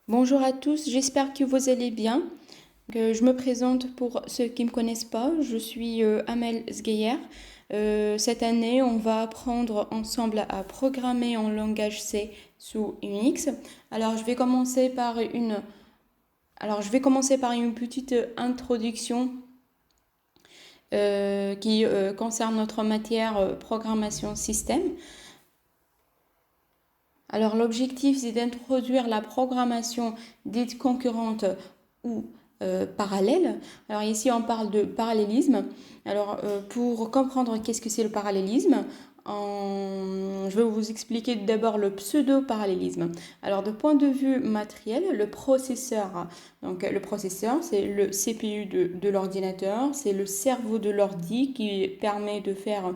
Bonjour à tous, j'espère que vous allez bien. Je me présente pour ceux qui ne me connaissent pas, je suis Amel Zgeyer. Cette année, on va apprendre ensemble à programmer en langage C sous Unix. Alors, je vais commencer par une petite introduction qui concerne notre matière programmation système. Alors l'objectif, c'est d'introduire la programmation dite concurrente ou parallèle. Alors ici, on parle de parallélisme. Alors pour comprendre qu'est-ce que c'est le parallélisme, je vais vous expliquer d'abord le pseudo-parallélisme. Alors de point de vue matériel, le processeur, c'est le CPU de l'ordinateur, c'est le cerveau de l'ordi qui permet de faire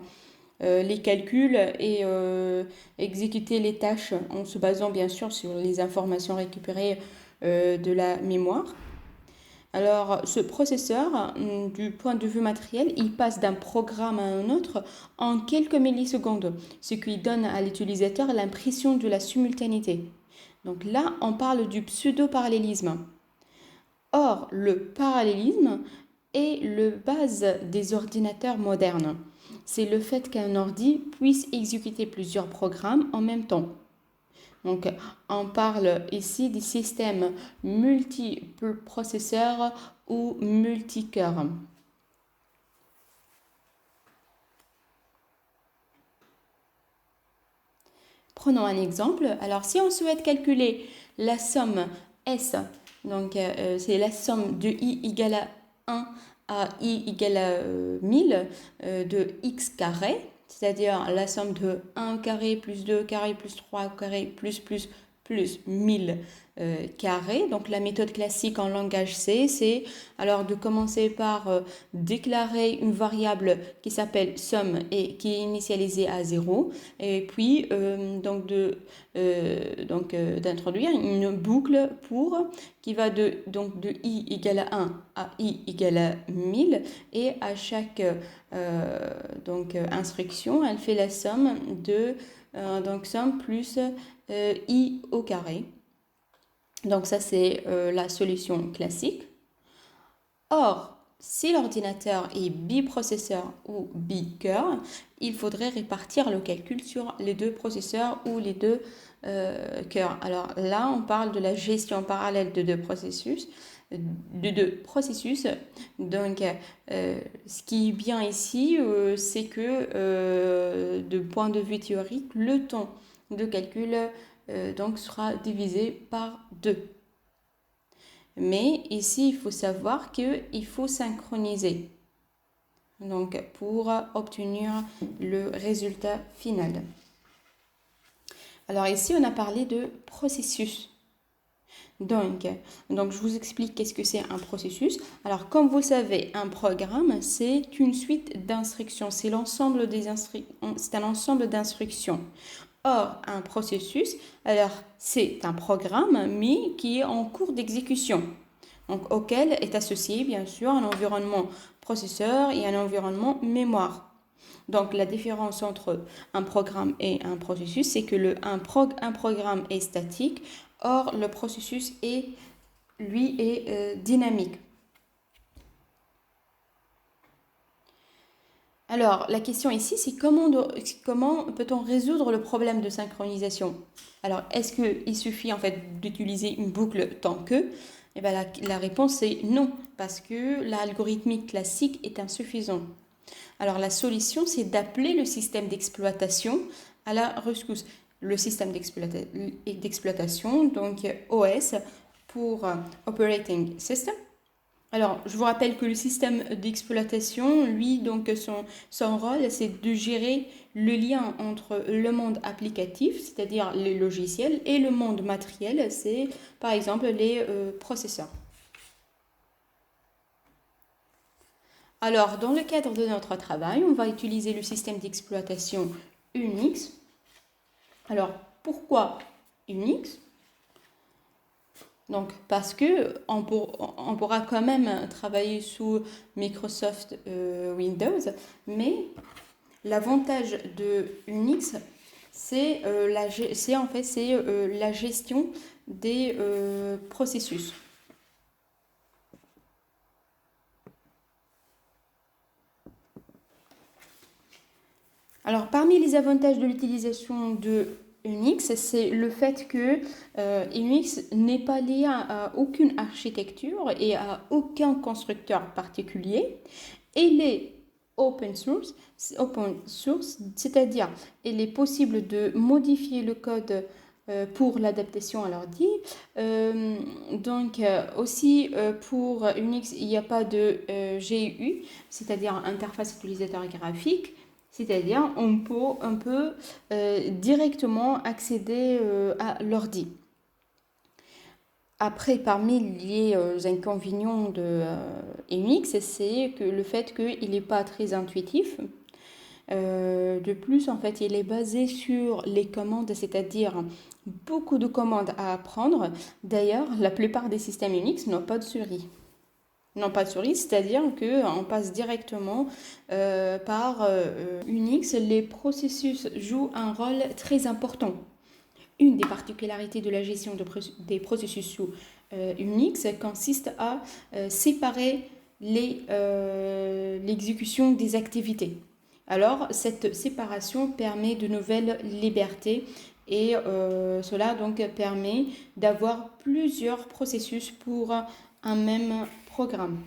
les calculs et exécuter les tâches en se basant bien sûr sur les informations récupérées de la mémoire. Alors, ce processeur, du point de vue matériel, il passe d'un programme à un autre en quelques millisecondes, ce qui donne à l'utilisateur l'impression de la simultanéité. Donc là, on parle du pseudo-parallélisme. Or, le parallélisme est le base des ordinateurs modernes. C'est le fait qu'un ordi puisse exécuter plusieurs programmes en même temps. Donc, on parle ici des systèmes multiprocesseurs ou multicœurs. Prenons un exemple. Alors, si on souhaite calculer la somme S, donc c'est la somme de i égale à 1 à i égale à 1000 de x carré, c'est-à-dire la somme de 1 carré plus 2 carré plus 3 carré plus 1000 carré. Donc la méthode classique en langage C, c'est alors de commencer par déclarer une variable qui s'appelle somme et qui est initialisée à 0, et puis d'introduire une boucle pour qui va de i égale à 1 à i égale à 1000, et à chaque instruction, elle fait la somme de somme plus i au carré. Donc ça, c'est la solution classique. Or, si l'ordinateur est biprocesseur ou bicœur, il faudrait répartir le calcul sur les deux processeurs ou les deux cœurs. Alors là, on parle de la gestion parallèle de deux processus. Donc, ce qui est bien ici, c'est que, de point de vue théorique, le temps de calcul sera divisé par 2. Mais ici, il faut savoir qu'il faut synchroniser donc, pour obtenir le résultat final. Alors ici, on a parlé de processus. Donc, je vous explique qu'est-ce que c'est un processus. Alors, comme vous le savez, un programme, c'est une suite d'instructions. C'est un ensemble d'instructions. Or, un processus, alors c'est un programme, mais qui est en cours d'exécution, donc, auquel est associé bien sûr un environnement processeur et un environnement mémoire. Donc la différence entre un programme et un processus, c'est que un programme est statique, or le processus est dynamique. Alors, la question ici, c'est comment peut-on résoudre le problème de synchronisation? Alors, est-ce qu'il suffit en fait d'utiliser une boucle tant que? Eh bien, la réponse est non, parce que l'algorithmique classique est insuffisant. Alors, la solution, c'est d'appeler le système d'exploitation à la rescousse. Le système d'exploitation, donc OS, pour Operating System. Alors, je vous rappelle que le système d'exploitation, lui, donc son rôle, c'est de gérer le lien entre le monde applicatif, c'est-à-dire les logiciels, et le monde matériel, c'est par exemple les processeurs. Alors, dans le cadre de notre travail, on va utiliser le système d'exploitation Unix. Alors, pourquoi Unix? Donc, parce que on pourra quand même travailler sous Microsoft Windows, mais l'avantage de Unix, c'est en fait la gestion des processus. Alors, parmi les avantages de l'utilisation de Unix, c'est le fait que Unix n'est pas lié à aucune architecture et à aucun constructeur particulier. Il est open source, c'est-à-dire il est possible de modifier le code pour l'adaptation à l'ordi. Aussi pour Unix, il n'y a pas de GUI, c'est-à-dire interface utilisateur graphique. C'est-à-dire, on peut directement accéder à l'ordi. Après, parmi les inconvénients de Unix, c'est que le fait qu'il n'est pas très intuitif. De plus, en fait, il est basé sur les commandes, c'est-à-dire beaucoup de commandes à apprendre. D'ailleurs, la plupart des systèmes Unix n'ont pas de souris. Non, pas de souris, c'est-à-dire qu'on passe directement par Unix. Les processus jouent un rôle très important. Une des particularités de la gestion des processus sous Unix consiste à séparer l'exécution des activités. Alors, cette séparation permet de nouvelles libertés et cela donc permet d'avoir plusieurs processus pour un même programme.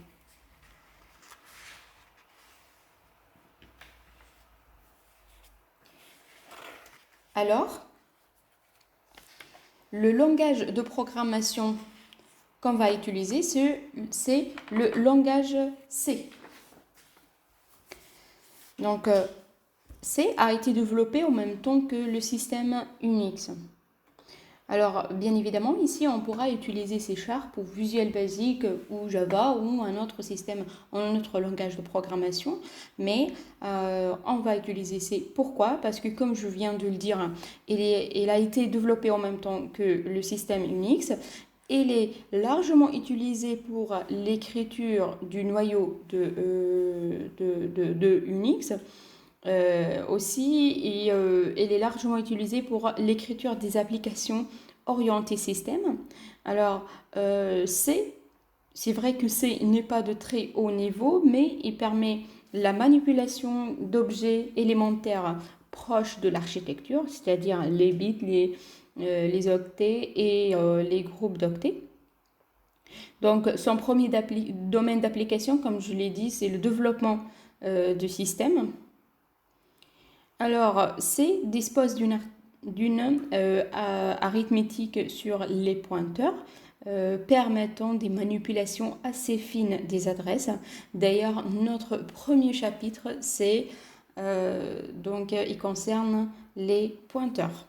Alors, le langage de programmation qu'on va utiliser, c'est le langage C. Donc, C a été développé en même temps que le système Unix. Alors, bien évidemment, ici, on pourra utiliser C# ou Visual Basic ou Java ou un autre système, un autre langage de programmation, mais on va utiliser C. Pourquoi? Parce que, comme je viens de le dire, il a été développé en même temps que le système Unix. Il est largement utilisé pour l'écriture du noyau de Unix. Il est largement utilisé pour l'écriture des applications orientées système. Alors, c'est vrai que C n'est pas de très haut niveau, mais il permet la manipulation d'objets élémentaires proches de l'architecture, c'est-à-dire les bits, les octets et les groupes d'octets. Donc, son premier domaine d'application, comme je l'ai dit, c'est le développement de systèmes. Alors, C dispose d'une arithmétique sur les pointeurs permettant des manipulations assez fines des adresses. D'ailleurs, notre premier chapitre, il concerne les pointeurs.